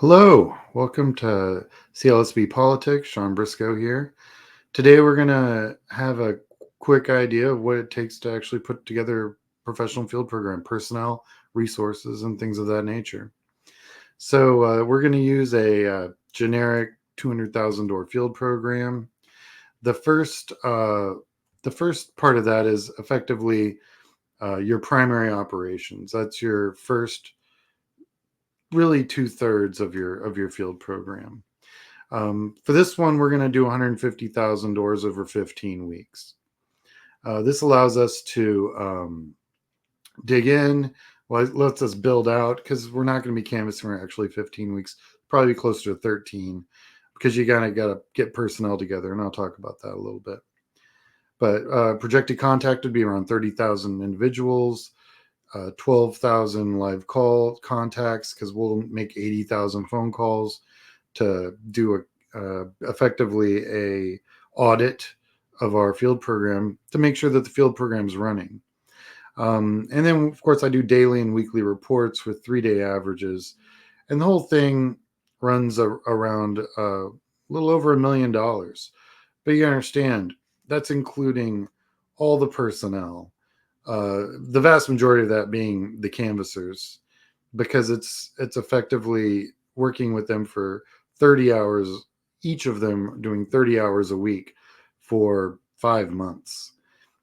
Hello, welcome to CLSB Politics. Sean Briscoe here. Today we're going to have a quick idea of what it takes to actually put together a professional field program, personnel, resources, and things of that nature. So we're going to use a generic $200,000 field program. The first, uh, the first part of that is effectively your primary operations. That's your first, really two-thirds of your field program. For this one, we're going to do 150,000 doors over 15 weeks. This allows us to dig in, well, lets us build out because we're not going to be canvassing for actually 15 weeks, probably closer to 13 because you kind of got to get personnel together, and I'll talk about that a little bit. But projected contact would be around 30,000 individuals, 12,000 live call contacts because we'll make 80,000 phone calls to do effectively a audit of our field program to make sure that the field program is running. And then, of course, I do daily and weekly reports with 3-day averages. And the whole thing runs around a little over $1 million. But you understand, that's including all the personnel, the vast majority of that being the canvassers, because it's effectively working with them for 30 hours, each of them doing 30 hours a week for 5 months.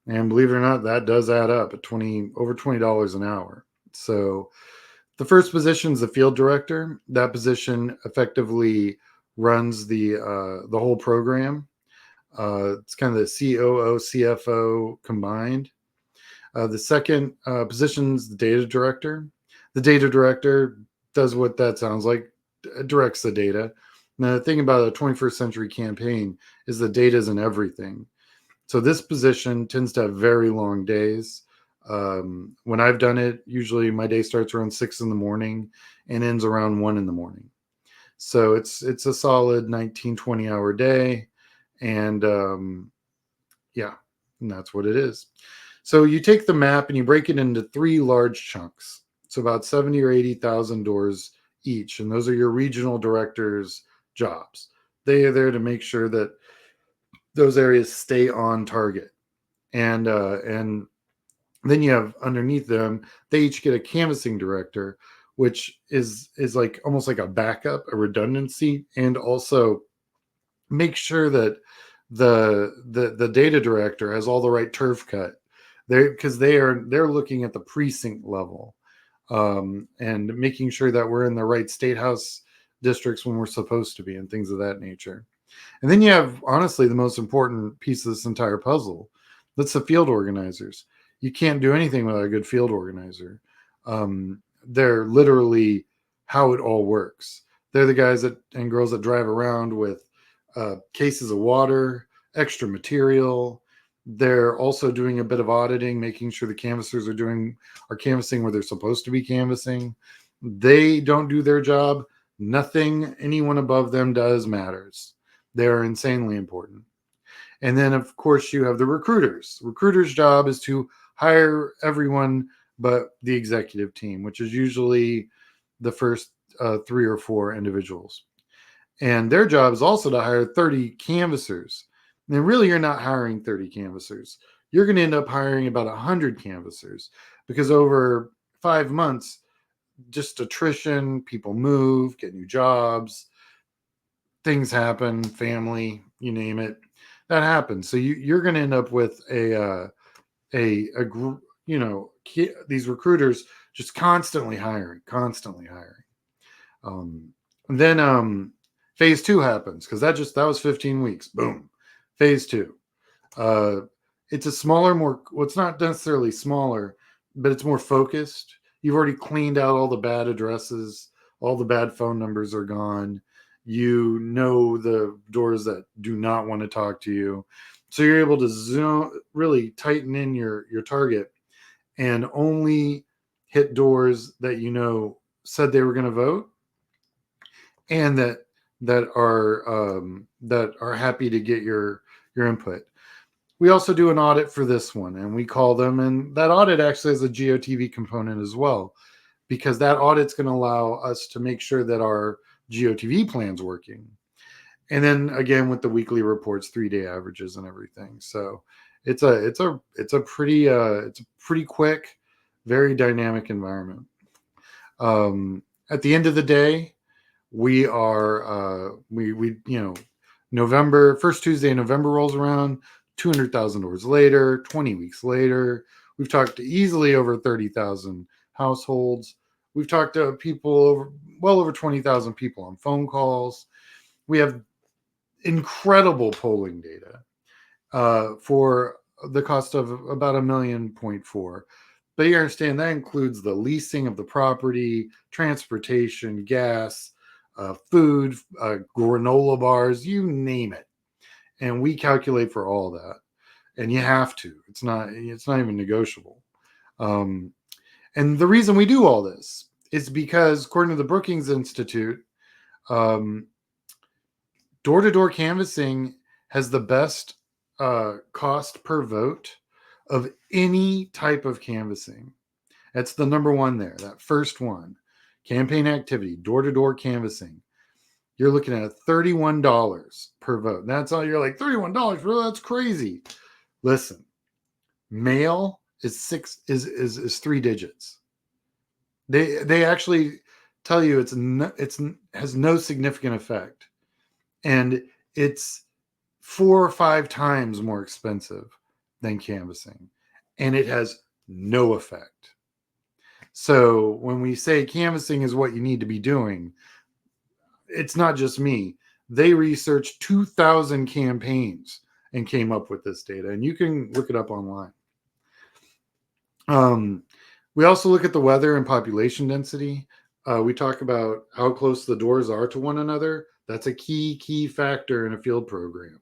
And believe it or not, that does add up at over $20 an hour. So the first position is the field director. That position effectively runs the whole program. It's kind of the COO, CFO combined. The second position is the data director. The data director does what that sounds like, directs the data. Now, the thing about a 21st century campaign is the data is in everything. So this position tends to have very long days. When I've done it, usually my day starts around 6 in the morning and ends around 1 in the morning. So it's a solid 19, 20-hour day. And yeah, and that's what it is. So you take the map and you break it into 3 large chunks. So about 70 or 80,000 doors each. And those are your regional directors' jobs. They are there to make sure that those areas stay on target. And then you have underneath them, they each get a canvassing director, which is like almost like a backup, a redundancy, and also make sure that the data director has all the right turf cut there, because they're looking at the precinct level, and making sure that we're in the right state house districts when we're supposed to be, and things of that nature. And then you have, honestly, the most important piece of this entire puzzle. That's the field organizers. You can't do anything without a good field organizer. They're literally how it all works. They're the guys and girls that drive around with cases of water, extra material. They're also doing a bit of auditing, making sure the canvassers are canvassing where they're supposed to be canvassing. They don't do their job. Nothing anyone above them does matters. They are insanely important. And then, of course, you have the recruiters. Recruiters' job is to hire everyone but the executive team, which is usually the first 3 or 4 individuals. And their job is also to hire 30 canvassers. And really, you're not hiring 30 canvassers. You're going to end up hiring about 100 canvassers, because over 5 months, just attrition, people move, get new jobs, things happen, family, you name it, that happens. So you're going to end up with a group, these recruiters just constantly hiring. Um, then phase 2 happens, because that was 15 weeks. Boom, phase 2. Uh, it's a smaller, well, it's not necessarily smaller, but it's more focused. You've already cleaned out all the bad addresses, all the bad phone numbers are gone. You know the doors that do not want to talk to you. So you're able to really tighten in your target and only hit doors that said they were going to vote, and that are happy to get your input. We also do an audit for this one, and we call them, and that audit actually has a GOTV component as well, because that audit's going to allow us to make sure that our GOTV plans working. And then again with the weekly reports, 3-day averages and everything. So it's a pretty quick, very dynamic environment. At the end of the day, we are we November, first Tuesday in November rolls around, 200,000 doors later, 20 weeks later, we've talked to easily over 30,000 households. We've talked to people well over 20,000 people on phone calls. We have incredible polling data for the cost of about $1.4 million. But you understand that includes the leasing of the property, transportation, gas, food, granola bars, you name it. And we calculate for all that. And you have to. It's not even negotiable. And the reason we do all this is because, according to the Brookings Institute, door-to-door canvassing has the best cost per vote of any type of canvassing. That's the number one there, that first one. Campaign activity, door-to-door canvassing. You're looking at $31 per vote. That's all. You're like, $31, bro, that's crazy. Listen, mail is 3 digits. They actually tell you has no significant effect. And it's 4 or 5 times more expensive than canvassing. And it has no effect. So when we say canvassing is what you need to be doing, it's not just me. They researched 2,000 campaigns and came up with this data. And you can look it up online. We also look at the weather and population density. We talk about how close the doors are to one another. That's a key factor in a field program,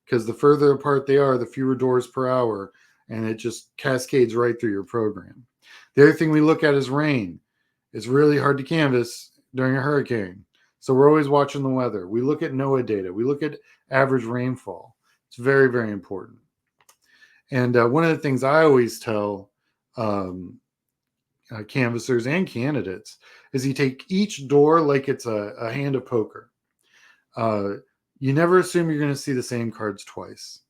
because the further apart they are, the fewer doors per hour, and it just cascades right through your program. The other thing we look at is rain. It's really hard to canvass during a hurricane, so we're always watching the weather. We look at NOAA data. We look at average rainfall. It's very, very important. And one of the things I always tell canvassers and candidates is you take each door like it's a hand of poker. You never assume you're going to see the same cards twice.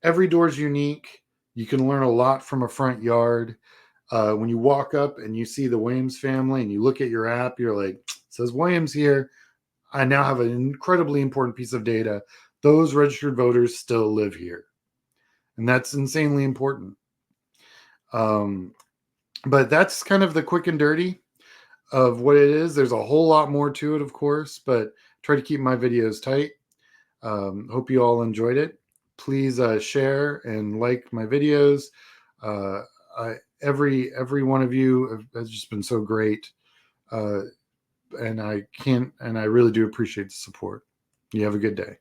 Every door is unique. You can learn a lot from a front yard. When you walk up and you see the Williams family and you look at your app, you're like, it says Williams here. I now have an incredibly important piece of data. Those registered voters still live here. And that's insanely important. But that's kind of the quick and dirty of what it is. There's a whole lot more to it, of course, but try to keep my videos tight. Hope you all enjoyed it. Please share and like my videos. Every one of you has just been so great. And I really do appreciate the support. You have a good day.